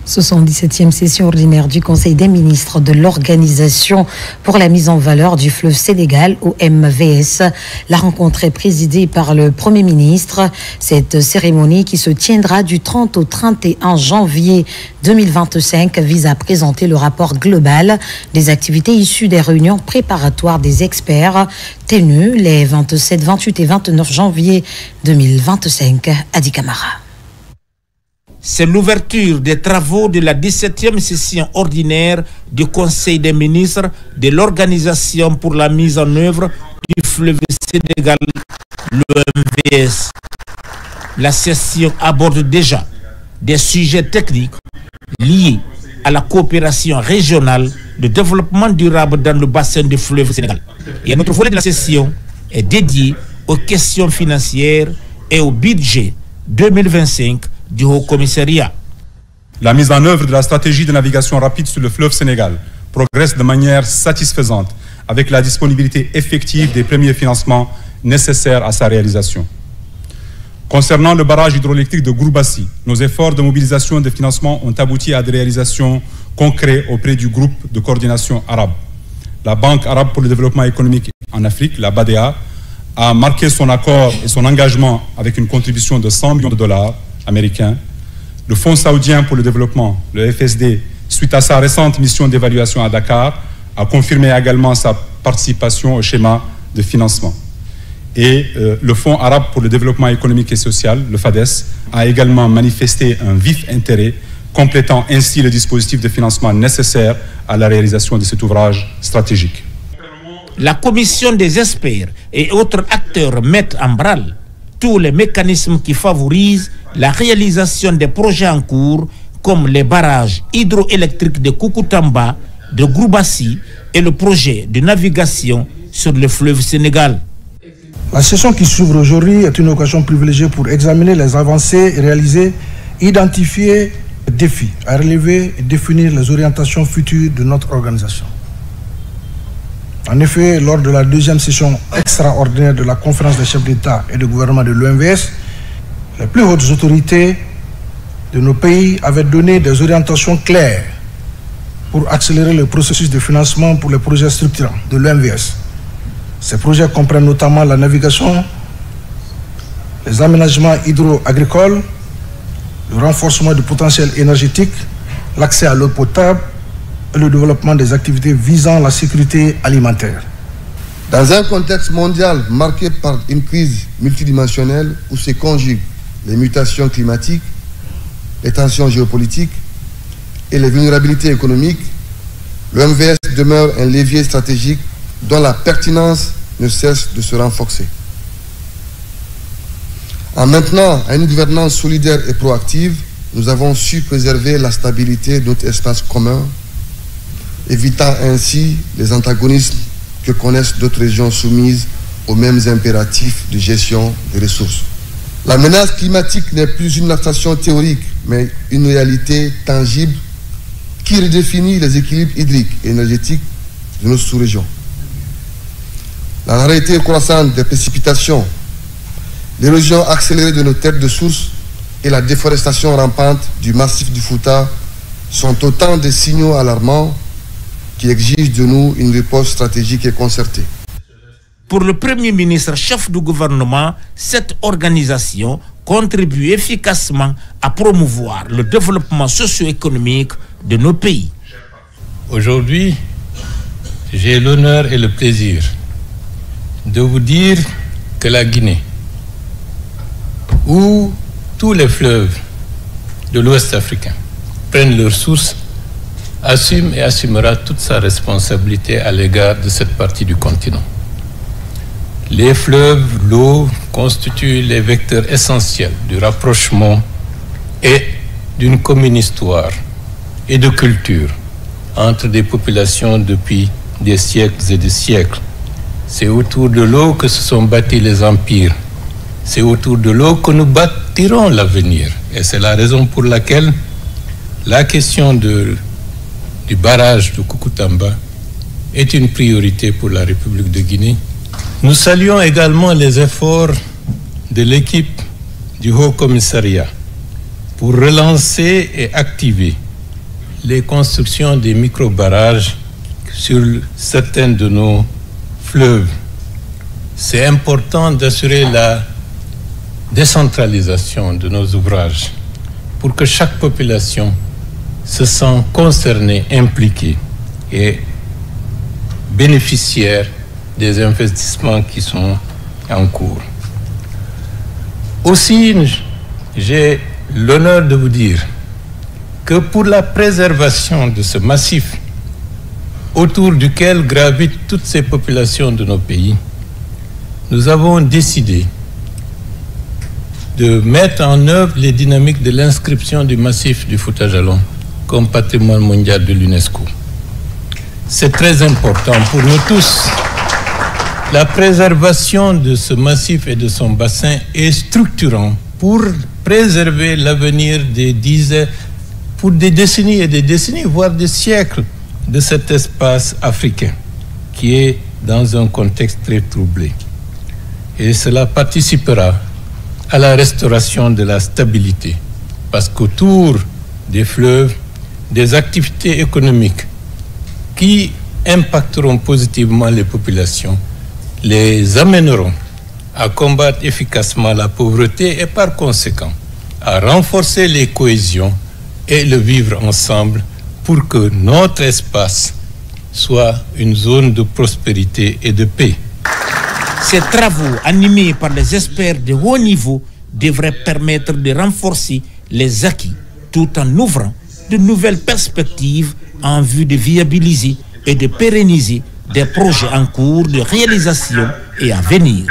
77e session ordinaire du Conseil des ministres de l'Organisation pour la mise en valeur du fleuve Sénégal au MVS. La rencontre est présidée par le Premier ministre. Cette cérémonie qui se tiendra du 30 au 31 janvier 2025 vise à présenter le rapport global des activités issues des réunions préparatoires des experts tenues les 27, 28 et 29 janvier 2025 à Dikamara. C'est l'ouverture des travaux de la 17e session ordinaire du Conseil des ministres de l'Organisation pour la mise en œuvre du fleuve Sénégal, l'OMVS. La session aborde déjà des sujets techniques liés à la coopération régionale de développement durable dans le bassin du fleuve Sénégal. Et un autre volet de la session est dédié aux questions financières et au budget 2025 du Haut-Commissariat. La mise en œuvre de la stratégie de navigation rapide sur le fleuve Sénégal progresse de manière satisfaisante avec la disponibilité effective des premiers financements nécessaires à sa réalisation. Concernant le barrage hydroélectrique de Gourbassi, nos efforts de mobilisation de financement ont abouti à des réalisations concrètes auprès du groupe de coordination arabe. La Banque arabe pour le développement économique en Afrique, la BADEA, a marqué son accord et son engagement avec une contribution de 100 millions de dollars américains. Le Fonds saoudien pour le développement, le FSD, suite à sa récente mission d'évaluation à Dakar, a confirmé également sa participation au schéma de financement. Et le Fonds arabe pour le développement économique et social, le FADES, a également manifesté un vif intérêt, complétant ainsi le dispositif de financement nécessaire à la réalisation de cet ouvrage stratégique. La commission des experts et autres acteurs mettent en branle tous les mécanismes qui favorisent la réalisation des projets en cours, comme les barrages hydroélectriques de Koukountamba, de Gourbassi et le projet de navigation sur le fleuve Sénégal. La session qui s'ouvre aujourd'hui est une occasion privilégiée pour examiner les avancées réalisées, identifier les défis à relever et définir les orientations futures de notre organisation. En effet, lors de la deuxième session extraordinaire de la conférence des chefs d'État et de gouvernement de l'OMVS, les plus hautes autorités de nos pays avaient donné des orientations claires pour accélérer le processus de financement pour les projets structurants de l'OMVS. Ces projets comprennent notamment la navigation, les aménagements hydro-agricoles, le renforcement du potentiel énergétique, l'accès à l'eau potable et le développement des activités visant la sécurité alimentaire. Dans un contexte mondial marqué par une crise multidimensionnelle où se conjuguent les mutations climatiques, les tensions géopolitiques et les vulnérabilités économiques, l'OMVS demeure un levier stratégique dont la pertinence ne cesse de se renforcer. En maintenant une gouvernance solidaire et proactive, nous avons su préserver la stabilité de notre espace commun, évitant ainsi les antagonismes que connaissent d'autres régions soumises aux mêmes impératifs de gestion des ressources. La menace climatique n'est plus une abstraction théorique, mais une réalité tangible qui redéfinit les équilibres hydriques et énergétiques de notre sous-région. La rareté croissante des précipitations, l'érosion accélérée de nos terres de source et la déforestation rampante du massif du Fouta sont autant de signaux alarmants qui exigent de nous une réponse stratégique et concertée. Pour le Premier ministre chef du gouvernement, cette organisation contribue efficacement à promouvoir le développement socio-économique de nos pays. Aujourd'hui, j'ai l'honneur et le plaisir de vous dire que la Guinée, où tous les fleuves de l'Ouest africain prennent leur source, assume et assumera toute sa responsabilité à l'égard de cette partie du continent. Les fleuves, l'eau constituent les vecteurs essentiels du rapprochement et d'une commune histoire et de culture entre des populations depuis des siècles et des siècles. C'est autour de l'eau que se sont bâtis les empires. C'est autour de l'eau que nous bâtirons l'avenir. Et c'est la raison pour laquelle la question du barrage de Koukountamba est une priorité pour la République de Guinée. Nous saluons également les efforts de l'équipe du Haut-Commissariat pour relancer et activer les constructions des micro-barrages sur certains de nos fleuves. C'est important d'assurer la décentralisation de nos ouvrages pour que chaque population se sente concernée, impliquée et bénéficiaire des investissements qui sont en cours. Aussi, j'ai l'honneur de vous dire que pour la préservation de ce massif autour duquel gravitent toutes ces populations de nos pays, nous avons décidé de mettre en œuvre les dynamiques de l'inscription du massif du Fouta-Jalon comme patrimoine mondial de l'UNESCO. C'est très important pour nous tous. La préservation de ce massif et de son bassin est structurant pour préserver l'avenir pour des décennies et des décennies, voire des siècles, de cet espace africain qui est dans un contexte très troublé. Et cela participera à la restauration de la stabilité, parce qu'autour des fleuves, des activités économiques qui impacteront positivement les populations, les amèneront à combattre efficacement la pauvreté et par conséquent à renforcer les cohésions et le vivre ensemble pour que notre espace soit une zone de prospérité et de paix. Ces travaux, animés par des experts de haut niveau, devraient permettre de renforcer les acquis tout en ouvrant de nouvelles perspectives en vue de viabiliser et de pérenniser des projets en cours de réalisation et à venir.